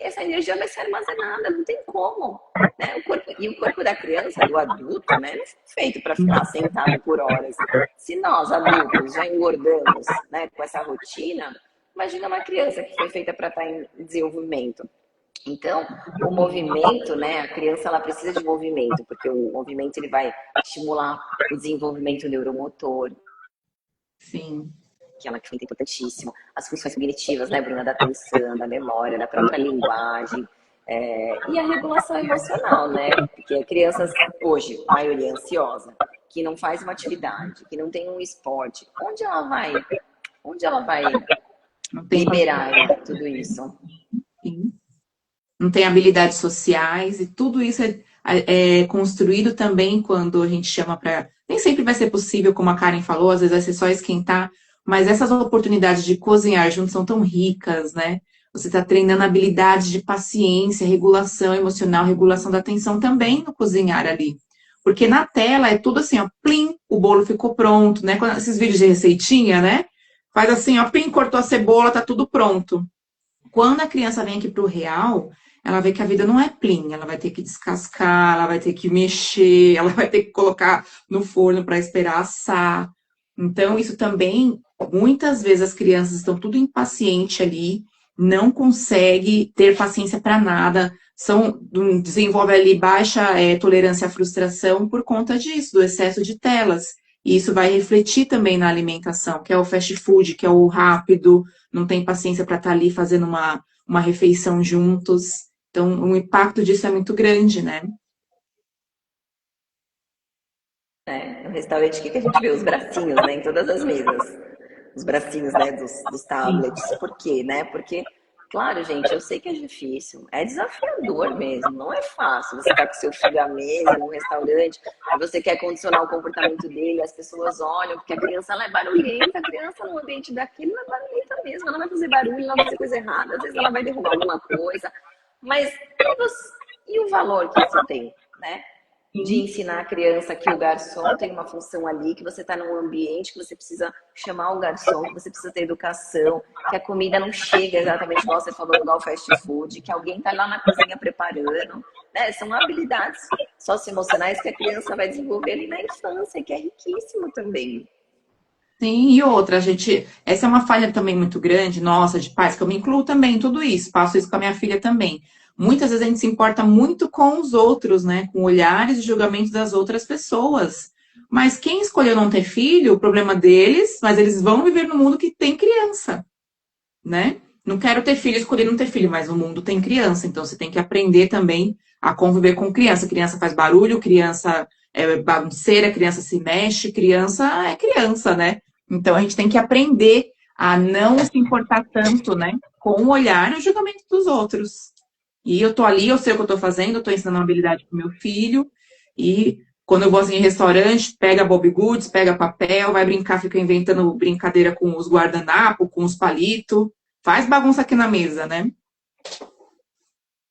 essa energia vai ser armazenada, não tem como. Né? O corpo da criança, do adulto, né, não foi feito para ficar sentado por horas. Se nós, adultos, já engordamos, né, com essa rotina, imagina uma criança que foi feita para estar em desenvolvimento. Então, o movimento, né, a criança ela precisa de movimento, porque o movimento ele vai estimular o desenvolvimento neuromotor. Sim. Que é uma questão importantíssima, as funções cognitivas, né, Bruna, da atenção, da memória, da própria linguagem, e a regulação emocional, né, porque crianças hoje, maioria ansiosa, que não faz uma atividade, que não tem um esporte, onde ela vai liberar, né, tudo isso? Sim. Não tem habilidades sociais, e tudo isso é construído também quando a gente chama para... Nem sempre vai ser possível, como a Karen falou, às vezes vai ser só esquentar, mas essas oportunidades de cozinhar juntos são tão ricas, né? Você está treinando habilidades de paciência, regulação emocional, regulação da atenção também no cozinhar ali. Porque na tela é tudo assim, ó, plim, o bolo ficou pronto, né? Quando esses vídeos de receitinha, né? Faz assim, ó, plim, cortou a cebola, tá tudo pronto. Quando a criança vem aqui pro real, ela vê que a vida não é plim, ela vai ter que descascar, ela vai ter que mexer, ela vai ter que colocar no forno para esperar assar. Então, isso também, muitas vezes as crianças estão tudo impaciente ali, não consegue ter paciência para nada, desenvolve ali baixa tolerância à frustração por conta disso, do excesso de telas. e isso vai refletir também na alimentação, que é o fast food, que é o rápido, não tem paciência para estar ali fazendo uma refeição juntos. Então, o impacto disso é muito grande, né? Né? No restaurante, o que que a gente vê? Os bracinhos, né, em todas as mesas. Os bracinhos, né, dos Sim. tablets. Por quê, né? Porque, claro, gente, eu sei que é difícil, é desafiador mesmo, não é fácil. Você tá com seu filho à mesa, num restaurante, aí você quer condicionar o comportamento dele, as pessoas olham, porque a criança ela é barulhenta, a criança no ambiente daquele não é barulhenta mesmo, ela vai fazer barulho, ela vai fazer coisa errada, às vezes ela vai derrubar alguma coisa, mas e o valor que isso tem, né? De Sim. ensinar a criança que o garçom tem uma função ali, que você está num ambiente que você precisa chamar o garçom, que você precisa ter educação, que a comida não chega exatamente igual você falou, igual fast food, que alguém está lá na cozinha preparando, né? São habilidades socioemocionais que a criança vai desenvolver ali na infância, que é riquíssimo também. Sim, e outra, gente, essa é uma falha também muito grande, nossa, de pais, que eu me incluo também em tudo isso, faço isso com a minha filha também. Muitas vezes a gente se importa muito com os outros, né? Com olhares e julgamentos das outras pessoas. Mas quem escolheu não ter filho, o problema deles, mas eles vão viver no mundo que tem criança, né? Não quero ter filho, escolhi não ter filho, mas o mundo tem criança, então você tem que aprender também a conviver com criança. Criança faz barulho, criança é bagunceira, criança se mexe, criança é criança, né? Então a gente tem que aprender a não se importar tanto, né, com o olhar e o julgamento dos outros. E eu tô ali, eu sei o que eu tô fazendo, eu tô ensinando uma habilidade pro meu filho, e quando eu vou assim, em restaurante, pega Bob Goods, pega papel, vai brincar, fica inventando brincadeira com os guardanapos, com os palitos, faz bagunça aqui na mesa, né?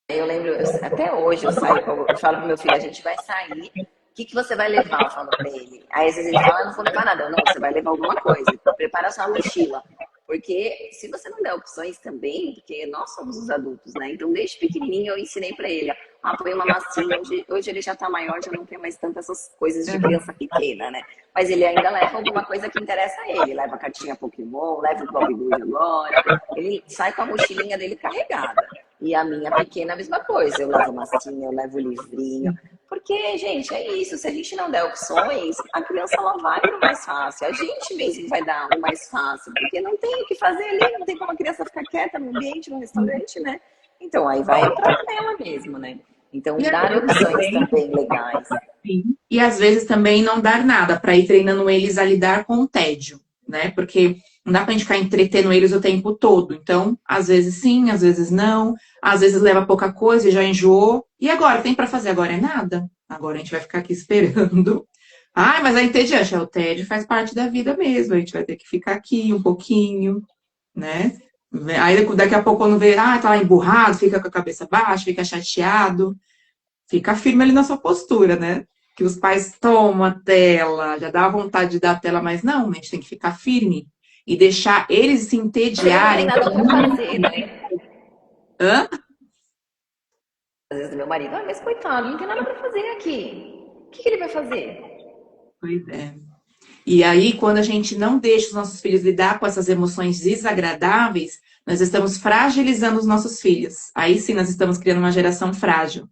Eu lembro, até hoje eu saio, eu falo pro meu filho, a gente vai sair, o que que você vai levar? Eu falo pra ele. Aí às vezes ele fala, eu não vou levar nada. Eu, não, você vai levar alguma coisa. Prepara sua mochila. Porque se você não der opções também, porque nós somos os adultos, né? Então desde pequenininho eu ensinei pra ele, põe uma massinha. Hoje ele já tá maior, já não tem mais tantas essas coisas de criança pequena, né? Mas ele ainda leva alguma coisa que interessa a ele. Leva a cartinha Pokémon, leva o Bob Good agora. Ele sai com a mochilinha dele carregada. E a minha pequena, a mesma coisa. Eu levo massinha, eu levo livrinho. Porque, gente, é isso. Se a gente não der opções, a criança ela vai para o mais fácil. A gente mesmo vai dar o mais fácil. Porque não tem o que fazer ali, não tem como a criança ficar quieta no ambiente, no restaurante, né? Então, aí vai para ela mesmo, né? Então, E às dar vezes opções também, também legais. sim. E às vezes também não dar nada, para ir treinando eles a lidar com o tédio, né? Porque não dá pra gente ficar entretendo eles o tempo todo. Então, às vezes sim, às vezes não. Às vezes leva pouca coisa e já enjoou. E agora, tem para fazer? Agora é nada. Agora a gente vai ficar aqui esperando. Ai, mas é entediante. O tédio faz parte da vida mesmo. A gente vai ter que ficar aqui um pouquinho, né? Aí daqui a pouco quando vê, tá lá emburrado, fica com a cabeça baixa, fica chateado. Fica firme ali na sua postura, né? Que os pais tomam a tela, já dá vontade de dar a tela, mas não, a gente tem que ficar firme e deixar eles se Ele não tem entediarem. nada para fazer, né? Hã? Às vezes meu marido, mas coitado, não tem nada para fazer aqui. O que que ele vai fazer? Pois é. E aí, quando a gente não deixa os nossos filhos lidar com essas emoções desagradáveis, nós estamos fragilizando os nossos filhos. Aí sim, nós estamos criando uma geração frágil.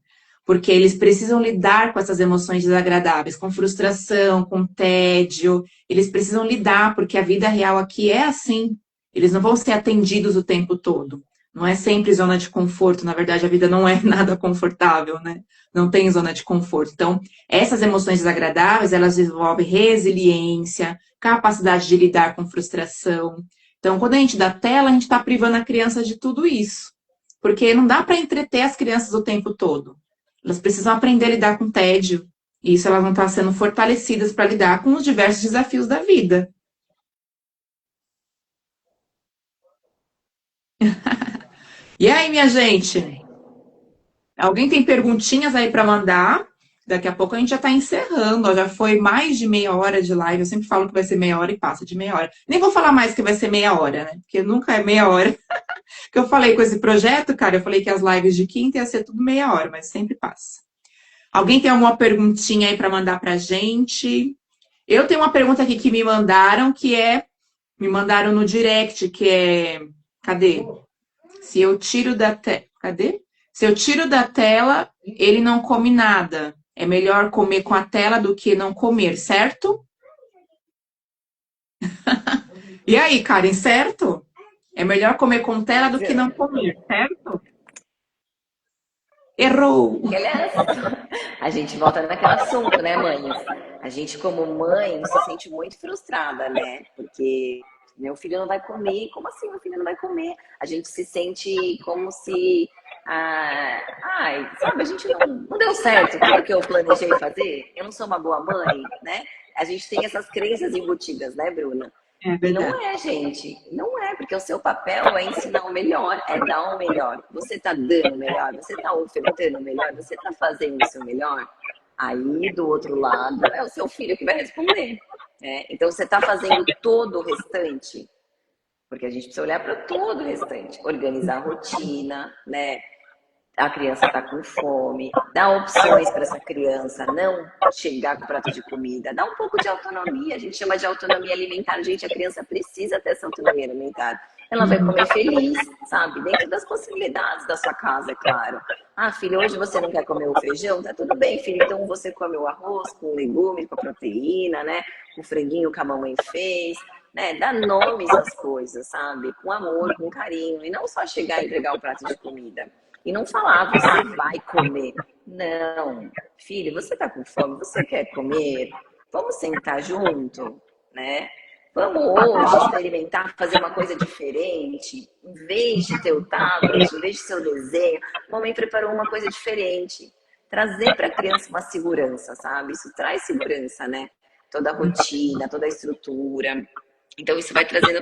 Porque eles precisam lidar com essas emoções desagradáveis, com frustração, com tédio. Eles precisam lidar, porque a vida real aqui é assim. Eles não vão ser atendidos o tempo todo. Não é sempre zona de conforto. Na verdade, a vida não é nada confortável, né? Não tem zona de conforto. Então, essas emoções desagradáveis, elas desenvolvem resiliência, capacidade de lidar com frustração. Então, quando a gente dá tela, a gente está privando a criança de tudo isso. Porque não dá para entreter as crianças o tempo todo. Elas precisam aprender a lidar com tédio. E isso elas vão estar sendo fortalecidas para lidar com os diversos desafios da vida. E aí, minha gente? Alguém tem perguntinhas aí para mandar? Daqui a pouco a gente já está encerrando, ó, já foi mais de meia hora de live. Eu sempre falo que vai ser meia hora e passa de meia hora. Nem vou falar mais que vai ser meia hora, né? Porque nunca é meia hora. Que eu falei com esse projeto, cara, eu falei que as lives de quinta ia ser tudo meia hora, mas sempre passa. Alguém tem alguma perguntinha aí para mandar para a gente? Eu tenho uma pergunta aqui que me mandaram, me mandaram no direct, que é, cadê? Se eu tiro da tela, cadê? Se eu tiro da tela, ele não come nada. É melhor comer com a tela do que não comer, certo? E aí, Karen, certo? É melhor comer com tela do que não comer, certo? Errou! Que, aliás, a gente volta naquele assunto, né, mães? A gente, como mãe, se sente muito frustrada, né? Porque meu filho não vai comer. Como assim meu filho não vai comer? A gente se sente como se. Ai, sabe, a gente não deu certo tudo que eu planejei fazer. Eu não sou uma boa mãe, né? A gente tem essas crenças embutidas, né, Bruna? É E não verdade. é, gente. Não é, porque o seu papel é ensinar o melhor, é dar o melhor. Você tá dando o melhor, você tá ofertando o melhor, você tá fazendo o seu melhor. Aí, do outro lado, é o seu filho que vai responder. Né? Então, você tá fazendo todo o restante, porque a gente precisa olhar para todo o restante. Organizar a rotina, né? A criança está com fome, dá opções para essa criança não chegar com o prato de comida, dá um pouco de autonomia, a gente chama de autonomia alimentar, gente, a criança precisa ter essa autonomia alimentar. Ela vai comer feliz, sabe? Dentro das possibilidades da sua casa, é claro. Ah, filho, hoje você não quer comer o feijão? Tá tudo bem, filho, então você come o arroz com legumes, com a proteína, né? O franguinho que a mamãe fez, né? Dá nomes às coisas, sabe? Com amor, com carinho, e não só chegar e entregar o prato de comida. E não falar, você vai comer. Não, filho, você tá com fome, você quer comer? Vamos sentar junto, né? Vamos hoje experimentar fazer uma coisa diferente. Em vez de ter o tablet, em vez de seu desenho, a mamãe preparou uma coisa diferente. Trazer para a criança uma segurança, sabe? Isso traz segurança, né? Toda a rotina, toda a estrutura. Então, isso vai trazendo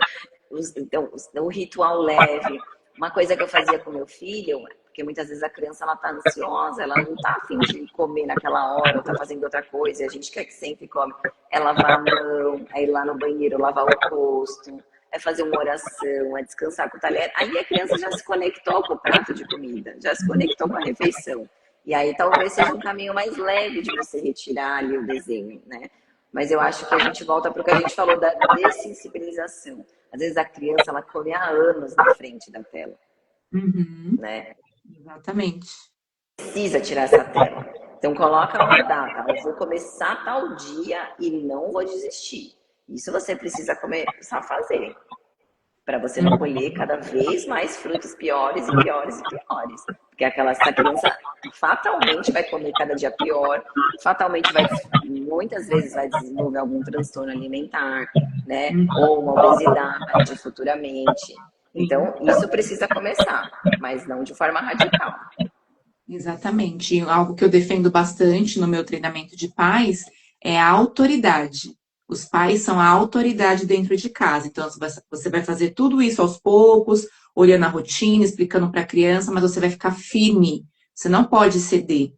um ritual leve. Uma coisa que eu fazia com meu filho, porque muitas vezes a criança ela tá ansiosa, ela não tá afim de comer naquela hora, ou tá fazendo outra coisa, e a gente quer que sempre come. É lavar a mão, é ir lá no banheiro lavar o rosto, é fazer uma oração, é descansar com o talher. Aí a criança já se conectou com o prato de comida, já se conectou com a refeição. E aí talvez seja um caminho mais leve de você retirar ali o desenho, né? Mas eu acho que a gente volta para o que a gente falou da dessensibilização. Às vezes a criança ela come há anos na frente da tela, Uhum, né? exatamente. Precisa tirar essa tela. Então coloca uma data. Eu vou começar tal dia e não vou desistir. Isso você precisa começar a fazer. Para você não colher cada vez mais frutos piores e piores e piores. Porque essa criança fatalmente vai comer cada dia pior, fatalmente muitas vezes vai desenvolver algum transtorno alimentar, né? Ou uma obesidade futuramente. Então, isso precisa começar, mas não de forma radical. Exatamente. Algo que eu defendo bastante no meu treinamento de pais é a autoridade. Os pais são a autoridade dentro de casa. Então, você vai fazer tudo isso aos poucos, olhando a rotina, explicando para a criança, mas você vai ficar firme. Você não pode ceder.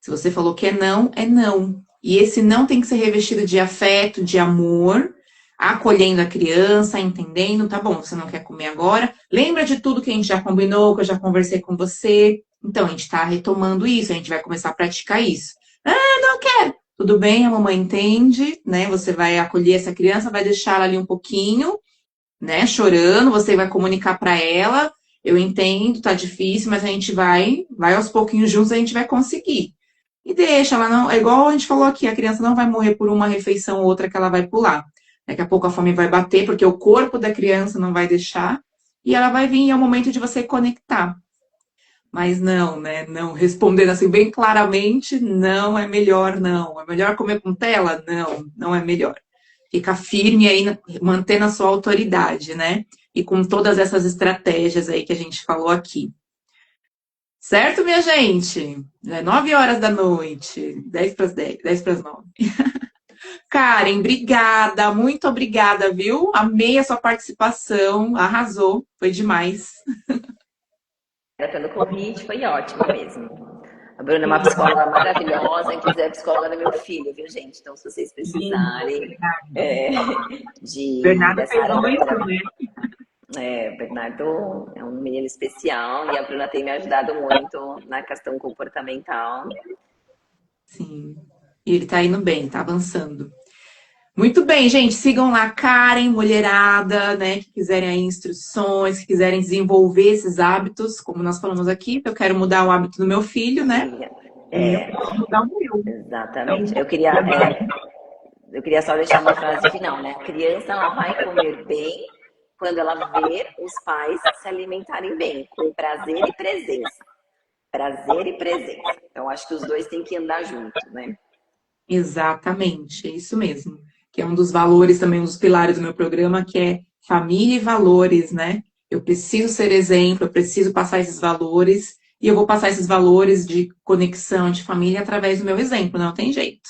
Se você falou que é não, é não. E esse não tem que ser revestido de afeto, de amor, acolhendo a criança, entendendo, tá bom, você não quer comer agora. Lembra de tudo que a gente já combinou, que eu já conversei com você. Então, a gente está retomando isso, a gente vai começar a praticar isso. Ah, não quero. Tudo bem, a mamãe entende, né? Você vai acolher essa criança, vai deixar ela ali um pouquinho, né? Chorando, você vai comunicar para ela. Eu entendo, tá difícil, mas a gente vai aos pouquinhos juntos, a gente vai conseguir. E deixa, ela não. É igual a gente falou aqui, a criança não vai morrer por uma refeição ou outra que ela vai pular. Daqui a pouco a fome vai bater, porque o corpo da criança não vai deixar, e ela vai vir, é o momento de você conectar. Mas não, né? Não, respondendo assim bem claramente, não é melhor, não. É melhor comer com tela? Não, não é melhor. Fica firme aí, mantendo a sua autoridade, né? E com todas essas estratégias aí que a gente falou aqui. Certo, minha gente? É 9 horas da noite, 10 para as 10, 10 para as 9. Karen, obrigada, muito obrigada, viu? Amei a sua participação, arrasou, foi demais. Pelo convite, foi ótimo mesmo. A Bruna é uma psicóloga maravilhosa, inclusive é psicóloga do meu filho, viu, gente? Então, se vocês precisarem Bernardo dessa fez área da muito, terapia. né? Bernardo é um menino especial e a Bruna tem me ajudado muito na questão comportamental. Sim. E ele tá indo bem, tá avançando. Muito bem, gente. Sigam lá, Karen, mulherada, né? Que quiserem aí instruções, que quiserem desenvolver esses hábitos, como nós falamos aqui, eu quero mudar o hábito do meu filho, né? Eu posso mudar o meu. Exatamente. Eu queria eu queria só deixar uma frase final, né? A criança ela vai comer bem quando ela vê os pais se alimentarem bem, com prazer e presença. Prazer e presença. Então, acho que os dois têm que andar juntos, né? Exatamente, é isso mesmo. Que é um dos valores também, um dos pilares do meu programa, que é família e valores, né? Eu preciso ser exemplo, eu preciso passar esses valores, e eu vou passar esses valores de conexão, de família, através do meu exemplo, não tem jeito.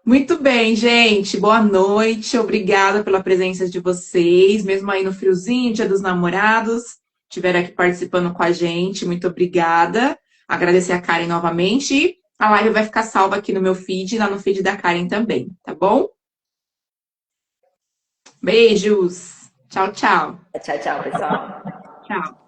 Muito bem, gente. Boa noite. Obrigada pela presença de vocês, mesmo aí no friozinho, Dia dos Namorados, estiveram aqui participando com a gente. Muito obrigada. Agradecer a Karen novamente. A live vai ficar salva aqui no meu feed e lá no feed da Karen também, tá bom? Beijos. Tchau, tchau. Tchau, tchau, pessoal. Tchau.